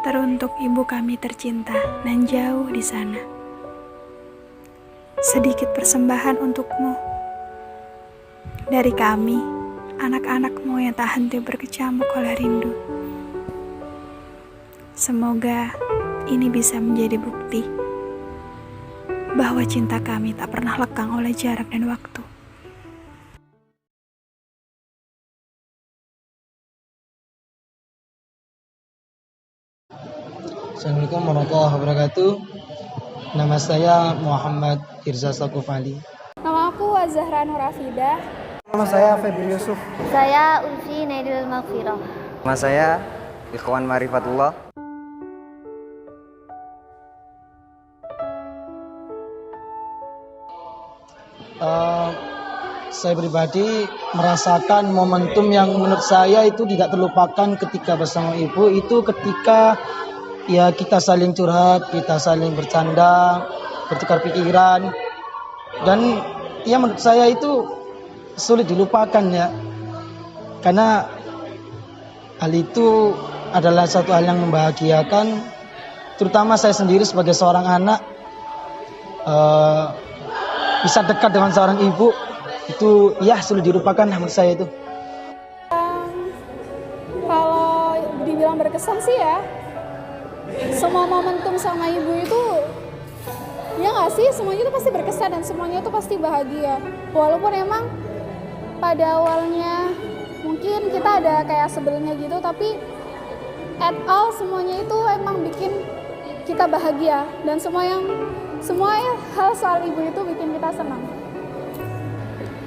teruntuk ibu kami tercinta nan jauh di sana. Sedikit persembahan untukmu dari kami, anak-anakmu yang tak henti berkecamuk oleh rindu. Semoga ini bisa menjadi bukti bahwa cinta kami tak pernah lekang oleh jarak dan waktu. Assalamualaikum warahmatullahi wabarakatuh. Nama saya Muhammad Irza Sakuf Ali. Nama aku Azahra Nurafidah. Nama saya Febri Yusuf. Saya Ulfi Naidul Maghfirah. Nama saya Ikhwan Marifatullah. Saya pribadi merasakan momentum yang menurut saya itu tidak terlupakan ketika bersama ibu, itu ketika ya kita saling curhat, kita saling bercanda, bertukar pikiran, dan ya menurut saya itu sulit dilupakan ya, karena hal itu adalah satu hal yang membahagiakan, terutama saya sendiri sebagai seorang anak bisa dekat dengan seorang ibu itu ya sulit dilupakan menurut saya itu. Kalau dibilang berkesan sih ya, semua momentum sama ibu itu, ya nggak sih, semuanya itu pasti berkesan dan semuanya itu pasti bahagia. Walaupun emang pada awalnya mungkin kita ada kayak sebelumnya gitu, tapi at all semuanya itu emang bikin kita bahagia, dan semua hal soal ibu itu bikin kita senang.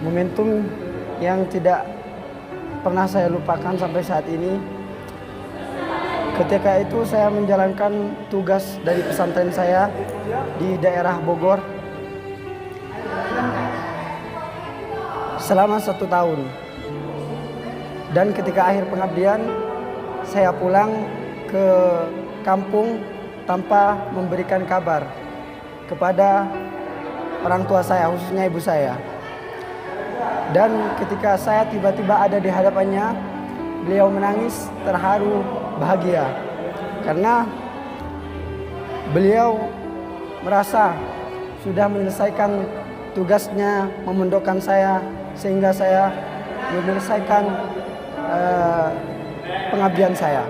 Momentum yang tidak pernah saya lupakan sampai saat ini, ketika itu saya menjalankan tugas dari pesantren saya di daerah Bogor selama 1 tahun. Dan ketika akhir pengabdian, saya pulang ke kampung tanpa memberikan kabar kepada orang tua saya, khususnya ibu saya. Dan ketika saya tiba-tiba ada di hadapannya, beliau menangis terharu bahagia karena beliau merasa sudah menyelesaikan tugasnya memondokkan saya, sehingga saya menyelesaikan pengabdian saya.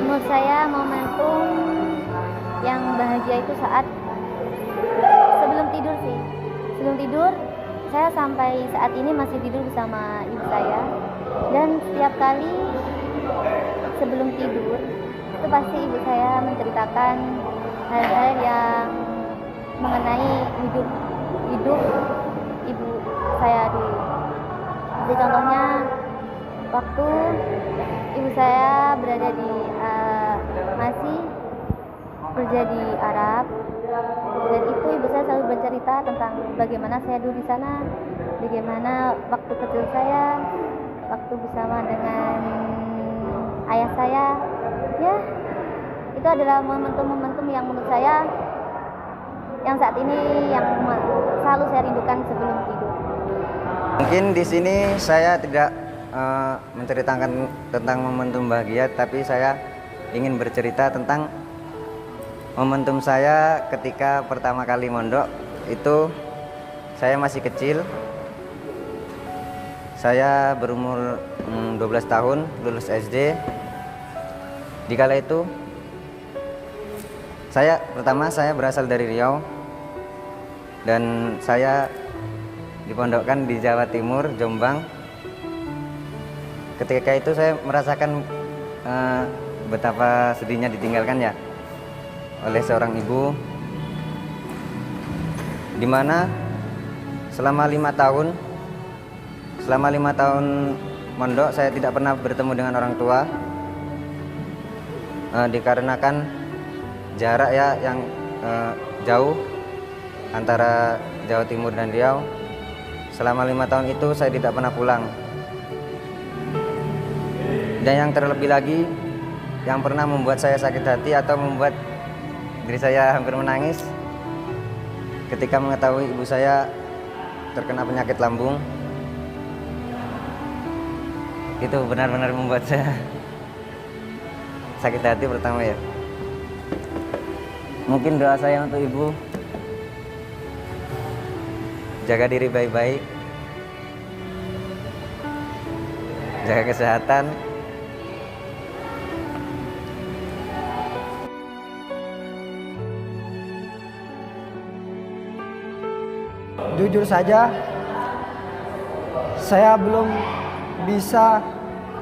Menurut saya momentum yang bahagia itu saat sebelum tidur sih. Sebelum tidur, saya sampai saat ini masih tidur bersama ibu saya. Dan setiap kali sebelum tidur, itu pasti ibu saya menceritakan hal-hal yang mengenai hidup ibu saya dulu. Jadi contohnya, waktu ibu saya berada di masih kerja di Arab, dan itu ibu saya selalu bercerita tentang bagaimana saya dulu di sana, bagaimana waktu kecil saya, waktu bersama dengan ayah saya. Ya, itu adalah momentum-momentum yang menurut saya yang saat ini yang selalu saya rindukan sebelum tidur. Mungkin di sini saya tidak menceritakan tentang momentum bahagia, tapi saya ingin bercerita tentang momentum saya ketika pertama kali mondok. Itu saya masih kecil, saya berumur 12 tahun, lulus SD. Di kala itu saya berasal dari Riau, dan saya dipondokkan di Jawa Timur, Jombang. Ketika itu saya merasakan betapa sedihnya ditinggalkan ya oleh seorang ibu, di mana selama 5 tahun mondok saya tidak pernah bertemu dengan orang tua, dikarenakan jarak ya yang jauh antara Jawa Timur dan Riau. Selama 5 tahun itu saya tidak pernah pulang. Dan yang terlebih lagi, yang pernah membuat saya sakit hati atau membuat diri saya hampir menangis, ketika mengetahui ibu saya terkena penyakit lambung. Itu benar-benar membuat saya sakit hati pertama ya. Mungkin doa saya untuk ibu, jaga diri baik-baik, jaga kesehatan. Jujur saja, saya belum bisa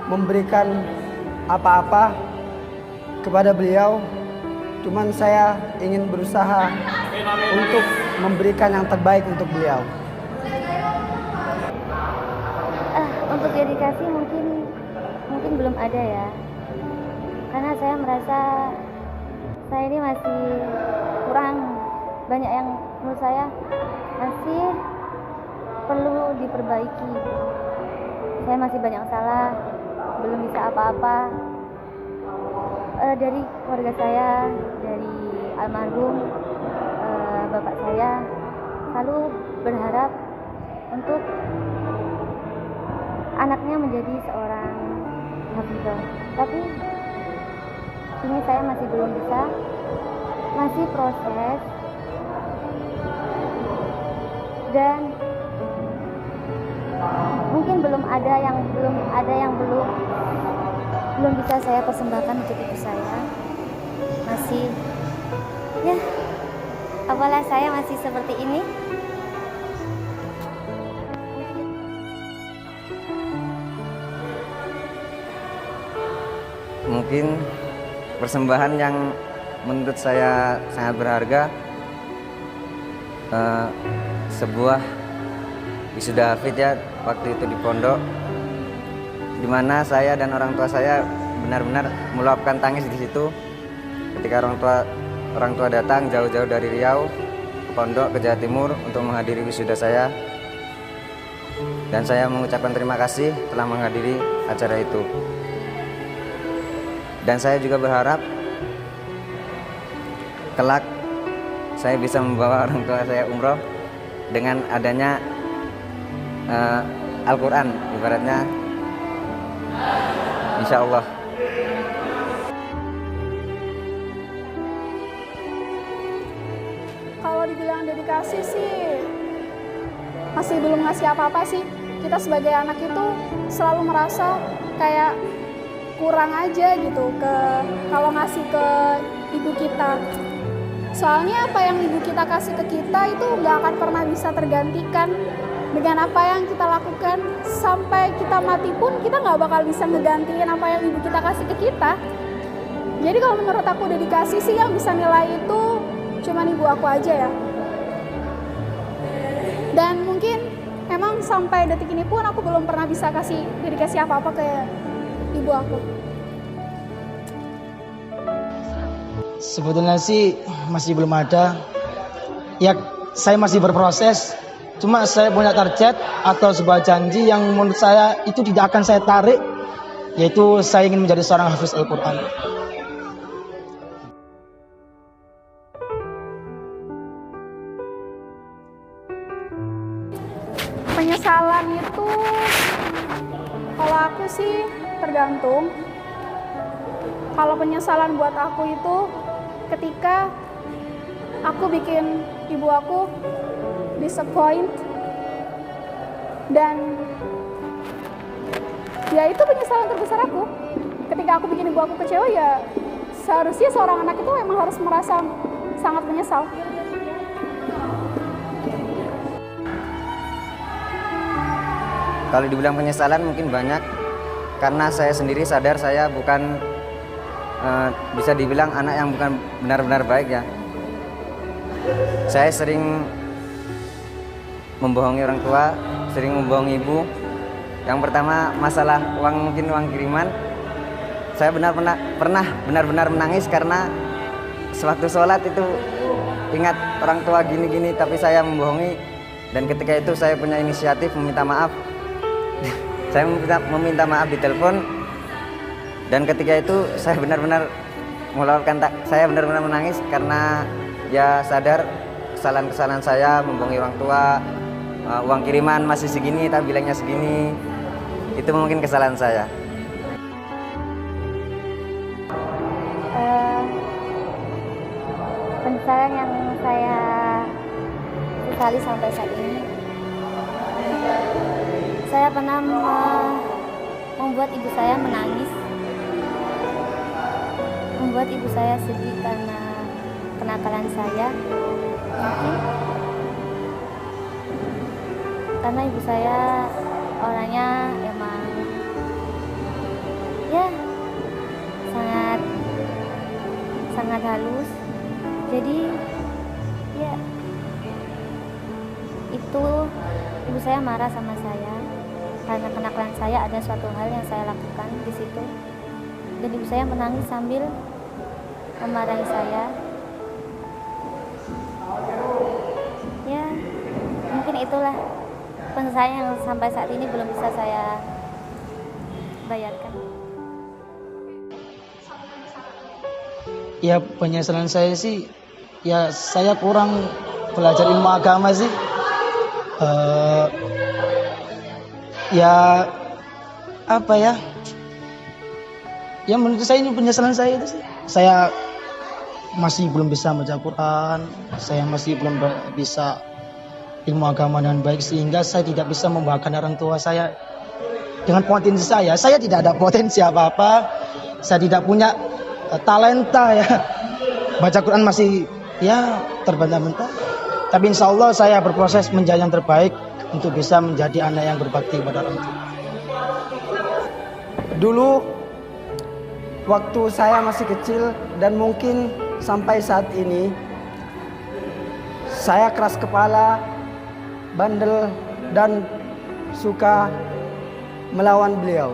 memberikan apa-apa kepada beliau. Cuman saya ingin berusaha untuk memberikan yang terbaik untuk beliau. Untuk dedikasi mungkin belum ada ya. Karena saya merasa saya ini masih kurang banyak yang menurut saya masih perlu diperbaiki. Saya masih banyak salah, belum bisa apa-apa. Dari keluarga saya, dari almarhum bapak saya selalu berharap untuk anaknya menjadi seorang hafizah. Tapi ini saya masih belum bisa, masih proses. Dan mungkin belum ada yang belum bisa saya persembahkan untuk ibu saya. Masih ya, apalah saya masih seperti ini. Mungkin persembahan yang menurut saya sangat berharga, sebuah wisuda hafid ya, waktu itu di pondok, di mana saya dan orang tua saya benar-benar meluapkan tangis di situ ketika orang tua datang jauh-jauh dari Riau ke pondok ke Jawa Timur untuk menghadiri wisuda saya, dan saya mengucapkan terima kasih telah menghadiri acara itu. Dan saya juga berharap kelak saya bisa membawa orang tua saya umroh dengan adanya Al-Quran, ibaratnya, insya Allah. Kalau dibilang dedikasi sih masih belum ngasih apa-apa sih. Kita sebagai anak itu selalu merasa kayak kurang aja gitu kalau ngasih ke ibu kita. Soalnya apa yang ibu kita kasih ke kita itu nggak akan pernah bisa tergantikan dengan apa yang kita lakukan. Sampai kita mati pun kita nggak bakal bisa ngegantiin apa yang ibu kita kasih ke kita. Jadi kalau menurut aku dedikasi sih yang bisa nilai itu cuman ibu aku aja ya. Dan mungkin emang sampai detik ini pun aku belum pernah bisa kasih dedikasi apa-apa ke ibu aku. Sebetulnya sih masih belum ada. Ya, saya masih berproses. Cuma saya punya target atau sebuah janji yang menurut saya itu tidak akan saya tarik, yaitu saya ingin menjadi seorang hafiz Al-Quran. Penyesalan itu kalau aku sih tergantung. Kalau penyesalan buat aku itu ketika aku bikin ibu aku disappoint, dan ya itu penyesalan terbesar aku. Ketika aku bikin ibu aku kecewa, ya seharusnya seorang anak itu emang harus merasa sangat menyesal. Kalau dibilang penyesalan mungkin banyak, karena saya sendiri sadar saya bukan bisa dibilang anak yang bukan benar-benar baik ya. Saya sering membohongi orang tua, sering membohongi ibu. Yang pertama masalah uang, mungkin uang kiriman. Saya pernah benar-benar menangis karena sewaktu sholat itu ingat orang tua gini-gini, tapi saya membohongi. Dan ketika itu saya punya inisiatif meminta maaf. Saya meminta maaf di telepon, dan ketika itu saya benar-benar saya benar-benar menangis karena ya sadar kesalahan-kesalahan saya, membohongi orang tua. Uang kiriman masih segini tapi bilangnya segini, itu mungkin kesalahan saya. Kesalahan yang saya sesali sampai saat ini, saya pernah membuat ibu saya menangis, membuat ibu saya sedih karena kenakalan saya. Mungkin karena ibu saya orangnya emang ya sangat halus, jadi ya itu ibu saya marah sama saya karena kenakalan saya. Ada suatu hal yang saya lakukan di situ dan ibu saya menangis sambil memarahi saya. Ya mungkin itulah penyesalan yang sampai saat ini belum bisa saya bayarkan. Ya penyesalan saya sih, ya saya kurang belajar ilmu agama sih. Ya apa ya? Ya menurut saya ini penyesalan saya itu sih. Saya masih belum bisa baca Quran, saya masih belum bisa ilmu agama dengan baik, sehingga saya tidak bisa membahagiakan orang tua saya dengan potensi saya. Saya tidak ada potensi apa-apa, saya tidak punya talenta ya. Baca Quran masih ya terbantah-bantah. Tapi insya Allah saya berproses menjadi yang terbaik untuk bisa menjadi anak yang berbakti kepada orang tua. Dulu waktu saya masih kecil dan mungkin sampai saat ini, saya keras kepala, bandel, dan suka melawan beliau.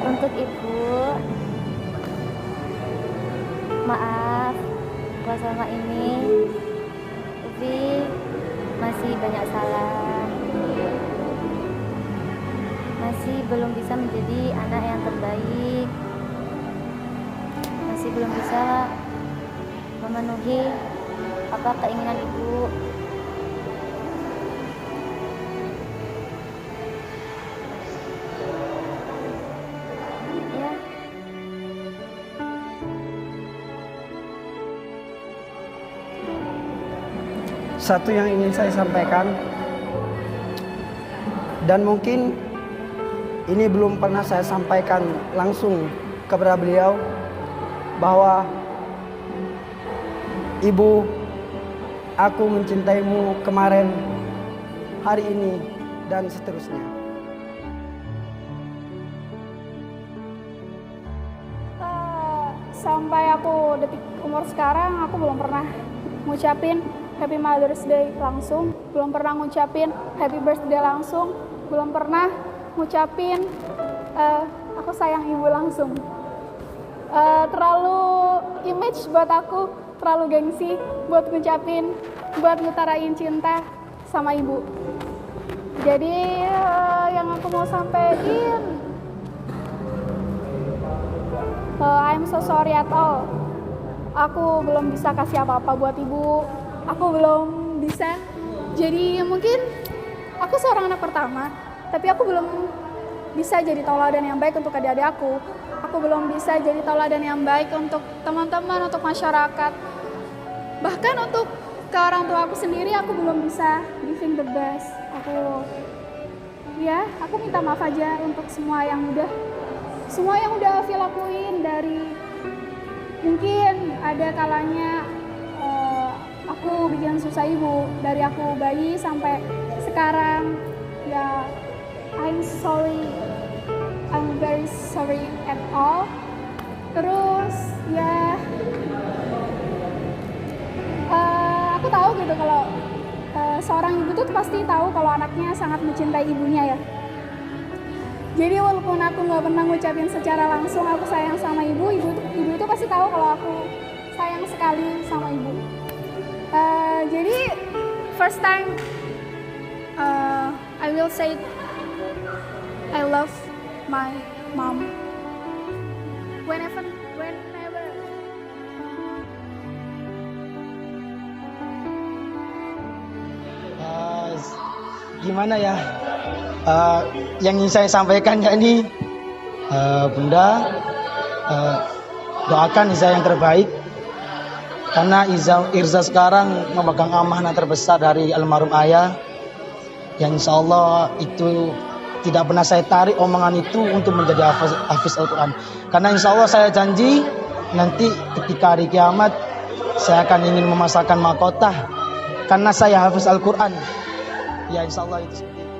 Untuk ibu, maaf kalau selama ini Ufi masih banyak salah, masih belum bisa menjadi anak yang terbaik, masih belum bisa memenuhi apa keinginan ibu. Ya, satu yang ingin saya sampaikan, dan mungkin ini belum pernah saya sampaikan langsung kepada beliau, bahwa ibu, aku mencintaimu kemarin, hari ini, dan seterusnya. Sampai aku detik umur sekarang, aku belum pernah ngucapin Happy Mother's Day langsung, belum pernah ngucapin Happy Birthday langsung, belum pernah ngucapin aku sayang ibu langsung. Terlalu image buat aku, terlalu gengsi buat ngucapin, buat ngutarain cinta sama ibu. Jadi yang aku mau sampaikan, I'm so sorry at all. Aku belum bisa kasih apa-apa buat ibu. Aku belum bisa. Jadi mungkin aku seorang anak pertama, tapi aku belum bisa jadi tauladan yang baik untuk adik-adik aku. Aku belum bisa jadi tauladan yang baik untuk teman-teman, untuk masyarakat. Bahkan untuk ke orang tua aku sendiri, aku belum bisa giving the best. Aku minta maaf aja untuk semua yang udah Afi lakuin. Dari mungkin ada kalanya aku bikin susah ibu, dari aku bayi sampai sekarang. Ya, I'm very sorry at all. Terus ya aku tahu gitu kalau seorang ibu tuh pasti tahu kalau anaknya sangat mencintai ibunya ya. Jadi walaupun aku nggak pernah ngucapin secara langsung aku sayang sama ibu itu pasti tahu kalau aku sayang sekali sama ibu. Jadi first time I will say I love my mom. Whenever Gimana ya? yang ingin saya sampaikan yakni Bunda, doakan Iza yang terbaik karena Irza sekarang memegang amanah terbesar dari almarhum ayah yang insya Allah itu tidak pernah saya tarik omongan itu untuk menjadi hafiz Al-Quran. Karena insya Allah saya janji nanti ketika hari kiamat saya akan ingin memasangkan mahkota karena saya hafiz Al-Quran. Ya insya Allah itu seperti itu.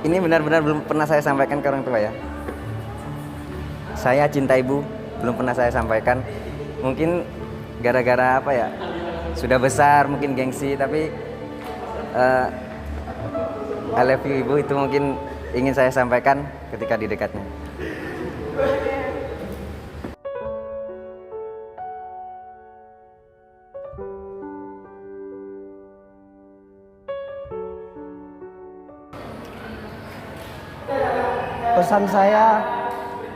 Ini benar-benar belum pernah saya sampaikan ke orang tua ya. Saya cinta ibu, belum pernah saya sampaikan. Mungkin gara-gara apa ya, sudah besar mungkin gengsi, tapi I love you ibu itu mungkin ingin saya sampaikan ketika di dekatnya. Pesan saya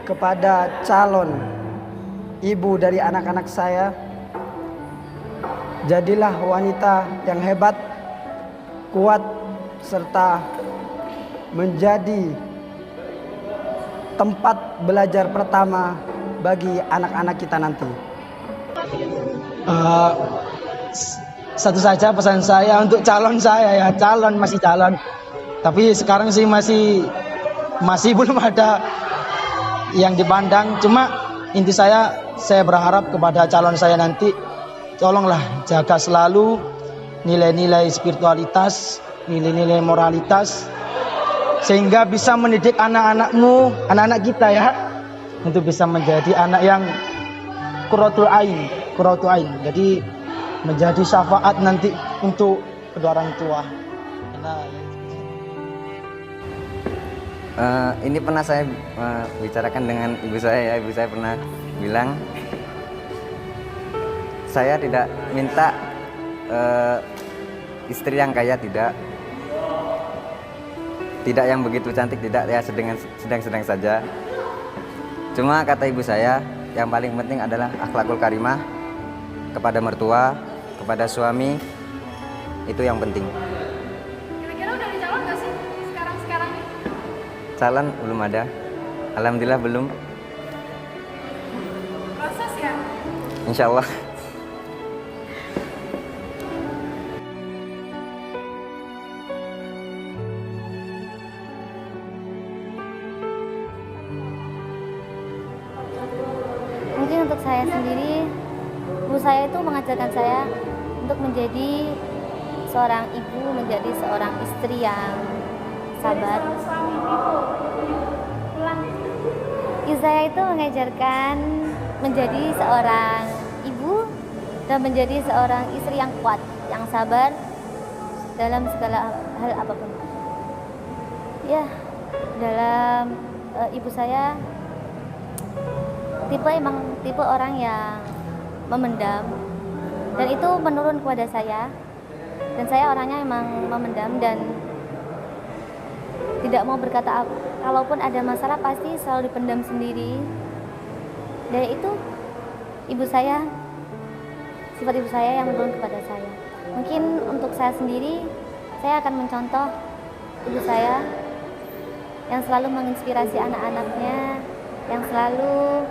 kepada calon ibu dari anak-anak saya, jadilah wanita yang hebat, kuat, serta menjadi tempat belajar pertama bagi anak-anak kita nanti. Satu saja pesan saya untuk calon saya ya, masih calon. Tapi sekarang sih masih belum ada yang dipandang. Cuma inti saya berharap kepada calon saya nanti, tolonglah jaga selalu nilai-nilai spiritualitas, nilai-nilai moralitas, sehingga bisa mendidik anak-anakmu, anak-anak kita ya, untuk bisa menjadi anak yang qurratul ain. Jadi menjadi syafaat nanti untuk kedua orang tua. Ini pernah saya bicarakan dengan ibu saya ya. Ibu saya pernah bilang, saya tidak minta istri yang kaya, tidak yang begitu cantik, tidak ya, sedang-sedang saja. Cuma kata ibu saya, yang paling penting adalah akhlakul karimah kepada mertua, kepada suami, itu yang penting. Kira-kira udah dicalon nggak sih sekarang nih? Calon belum ada, alhamdulillah belum. Proses ya? Insya Allah. Mungkin untuk saya sendiri, ibu saya itu mengajarkan saya untuk menjadi seorang ibu, menjadi seorang istri yang sabar. Ibu saya itu mengajarkan menjadi seorang ibu dan menjadi seorang istri yang kuat, yang sabar dalam segala hal apapun. Ya, dalam ibu saya tipe orang yang memendam, dan itu menurun kepada saya. Dan saya orangnya emang memendam dan tidak mau berkata apa. Kalaupun ada masalah pasti selalu dipendam sendiri. Dan itu sifat ibu saya yang menurun kepada saya. Mungkin untuk saya sendiri, saya akan mencontoh ibu saya yang selalu menginspirasi anak-anaknya, yang selalu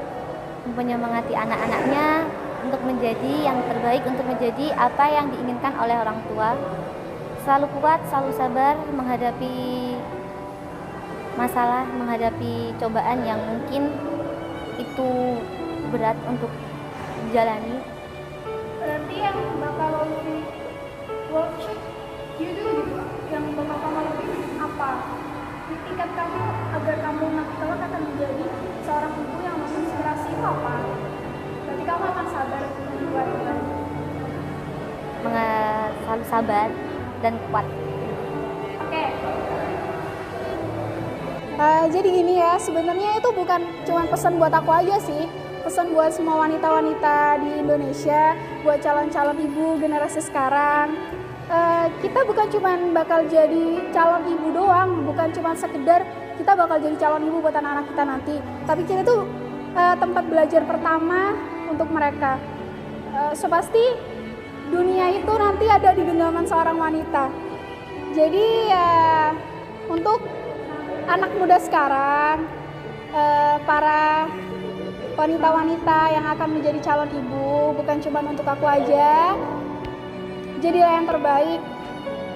menyemangati anak-anaknya untuk menjadi yang terbaik, untuk menjadi apa yang diinginkan oleh orang tua. Selalu kuat, selalu sabar menghadapi masalah, menghadapi cobaan yang mungkin itu berat untuk dijalani. Berarti yang bakal lebih workshop gitu, yang bakal kamu lebih apa? Di tingkat kamu agar kamu nanti kelak akan menjadi seorang ibu yang menginspirasi itu apa? Berarti kamu akan sabar membuat Selalu sabar dan kuat. Oke. Jadi gini ya, sebenarnya itu bukan cuma pesan buat aku aja sih, pesan buat semua wanita-wanita di Indonesia, buat calon-calon ibu generasi sekarang. Kita bukan cuma bakal jadi calon ibu doang, bukan cuma sekedar kita bakal jadi calon ibu buat anak-anak kita nanti, tapi kita tuh tempat belajar pertama untuk mereka. So pasti dunia itu nanti ada di genggaman seorang wanita. Jadi ya untuk anak muda sekarang, para wanita-wanita yang akan menjadi calon ibu, bukan cuma untuk aku aja, jadilah yang terbaik.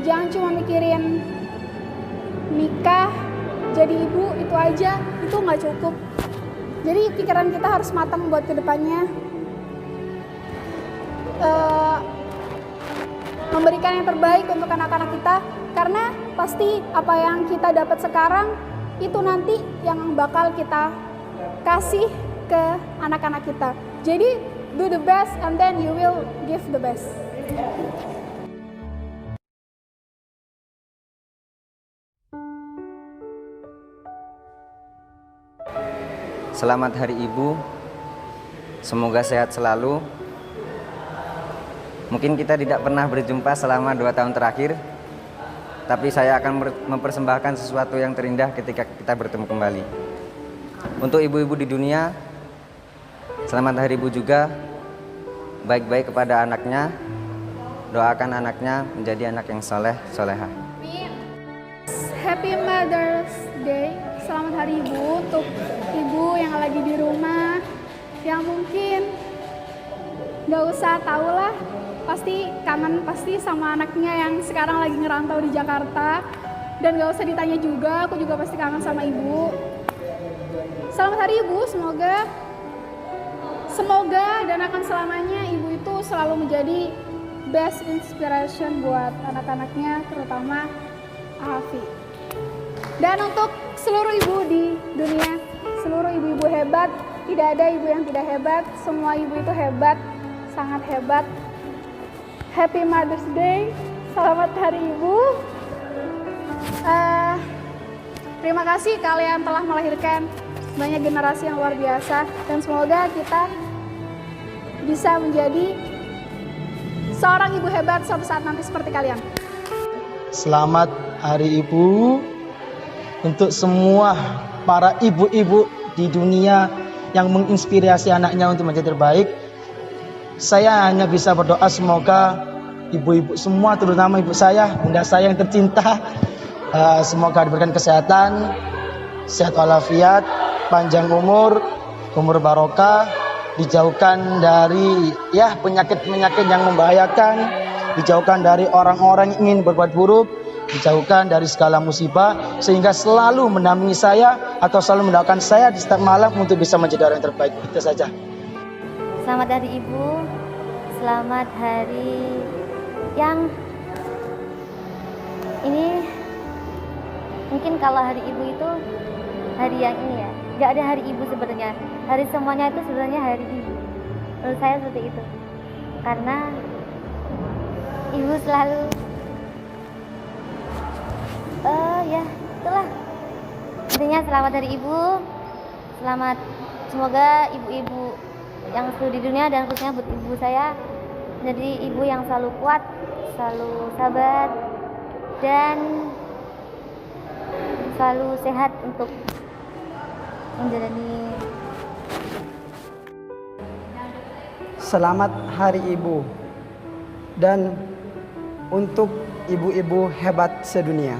Jangan cuma mikirin nikah, jadi ibu itu aja, itu nggak cukup. Jadi pikiran kita harus matang buat kedepannya, memberikan yang terbaik untuk anak-anak kita, karena pasti apa yang kita dapat sekarang itu nanti yang bakal kita kasih ke anak-anak kita. Jadi do the best and then you will give the best. Selamat Hari Ibu, semoga sehat selalu. Mungkin kita tidak pernah berjumpa selama 2 tahun terakhir, tapi saya akan mempersembahkan sesuatu yang terindah ketika kita bertemu kembali. Untuk ibu-ibu di dunia, selamat Hari Ibu juga. Baik-baik kepada anaknya, doakan anaknya menjadi anak yang soleh, solehah. Happy Mother's Day. Selamat Hari Ibu untuk ibu yang lagi di rumah, yang mungkin gak usah tahu lah, pasti kangen pasti sama anaknya yang sekarang lagi ngerantau di Jakarta. Dan gak usah ditanya juga, aku juga pasti kangen sama ibu. Selamat Hari Ibu, semoga dan akan selamanya ibu itu selalu menjadi best inspiration buat anak-anaknya, terutama Afi. Dan untuk seluruh ibu di dunia, seluruh ibu-ibu hebat, tidak ada ibu yang tidak hebat, semua ibu itu hebat, sangat hebat. Happy Mother's Day, selamat Hari Ibu. Terima kasih kalian telah melahirkan banyak generasi yang luar biasa, dan semoga kita bisa menjadi seorang ibu hebat suatu saat nanti seperti kalian. Selamat Hari Ibu untuk semua para ibu-ibu di dunia yang menginspirasi anaknya untuk menjadi terbaik. Saya hanya bisa berdoa semoga ibu-ibu semua, terutama ibu saya, bunda saya yang tercinta, semoga diberikan kesehatan, sehat walafiat, panjang umur barokah, dijauhkan dari penyakit-penyakit yang membahayakan, dijauhkan dari orang-orang yang ingin berbuat buruk, dijauhkan dari segala musibah, sehingga selalu mendampingi saya atau selalu mendoakan saya di setiap malam untuk bisa menjadi orang yang terbaik. Itu saja. Selamat Hari Ibu, selamat hari yang ini. Mungkin kalau Hari Ibu itu hari yang ini ya, gak ada Hari Ibu sebenarnya. Hari semuanya itu sebenarnya Hari Ibu. Menurut saya seperti itu, karena ibu selalu ya itulah intinya. Selamat Hari Ibu, selamat, semoga ibu-ibu yang seluruh di dunia dan khususnya buat ibu saya jadi ibu yang selalu kuat, selalu sabar, dan selalu sehat untuk menjalani. Selamat Hari Ibu, dan untuk ibu-ibu hebat sedunia.